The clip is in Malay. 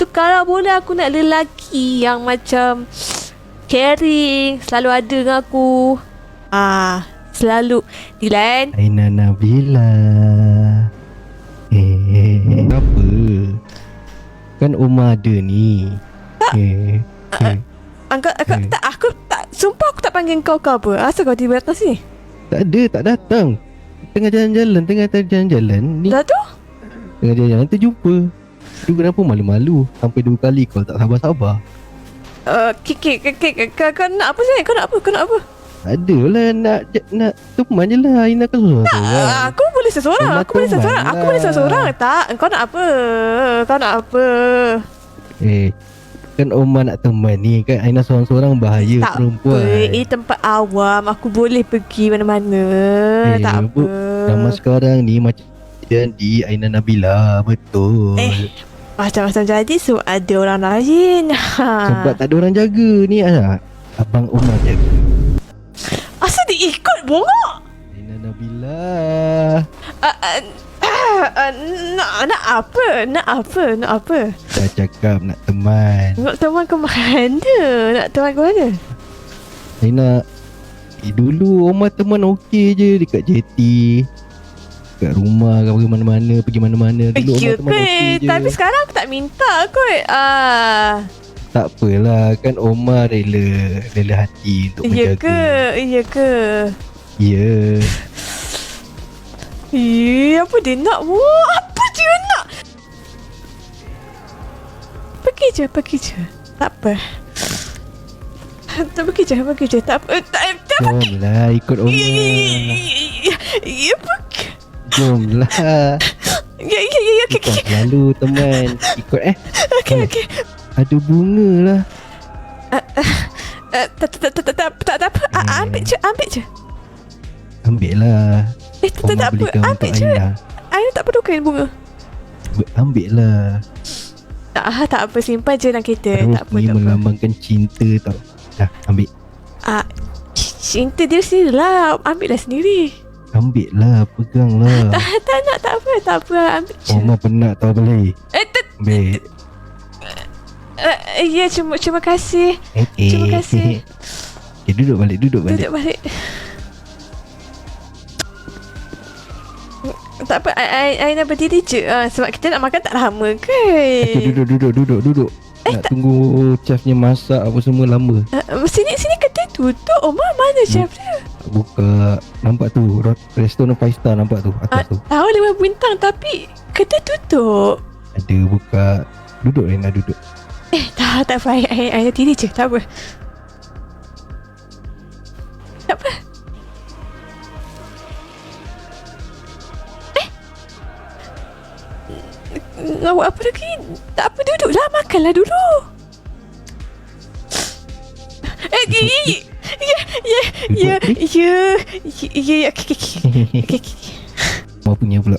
itu kalau boleh aku nak lelaki yang macam caring, selalu ada dengan aku. Selalu. Dilan. Aina Nabila. Apa? Kan Omar ada ni. Aku tak, sumpah aku tak panggil kau apa. Asal kau tiba datang sini? Tak ada, tak datang. Tengah jalan-jalan ni. Dah tu? Tengah jalan-jalan terjumpa. Tu kenapa malu-malu? Sampai 2 kali kau tak sabar-sabar. Kau nak apa sih? Kau nak apa? Adalah nak teman je lah. Aina kan seorang-seorang. Aku boleh seseorang. Tak, kau nak apa? Kan Omar nak teman ni. Kan Aina seorang-seorang bahaya tak perempuan. apa, ini tempat awam. Aku boleh pergi mana-mana. Tak apa. Nama sekarang ni macam jadi Aina Nabila. Betul. Macam-macam jadi so ada orang lain. Sebab tak ada orang jaga ni. Abang Omar jaga. Asal dia ikut bongok? Aina Nabila. Nak apa? Dah cakap nak teman. Nak teman ke mana? Aina, dulu Omar teman okey je dekat jeti. Kat rumah ke mana-mana, pergi mana-mana. Dulu Omar teman okey je. Tapi sekarang aku tak minta kot. Tak apalah, kan Omar rela hati untuk menjaga. Iya ke? Ya. Apa dia nak buat? Apa dia nak? Pergi je. Tak apa. Pergi je. Tak apa. Jomlah ikut Omar. Ya, pergi. Jomlah. Ya. Bukan selalu teman. Ikut Okey. Ada bunga lah. Tak apa. Ambil je. Ambil lah. Tak apa. Ambil je. Aina tak perlu kain bunga. Ambil lah. Tak apa, simpan je dalam kereta. Terus Tak apa, ni melambangkan cinta tau. Dah, ambil. Cinta dia sendiri lah. Ambil lah sendiri. Ambil lah, pegang lah. Tak nak, tak apa. Ambil je. Omar penat tau boleh. Ambil. Ya, terima kasih. Terima kasih. Okay, duduk balik. Tak apa, Aina berdiri je. Sebab kita nak makan tak lama kan. Okay, duduk. Nak tunggu chefnya masak apa semua lama. Sini kedai tutup. Omar mana chef dia? Buka. Nampak tu restoran 5 star nampak tu atas tu. Tahu 5 bintang tapi kedai tutup. Ada buka. Duduk Aina duduk. Tak apa. Aina diri je. Tak apa. Nak buat apa lagi? Tak apa, duduklah. Makanlah dulu. Ya. Omar punya pula.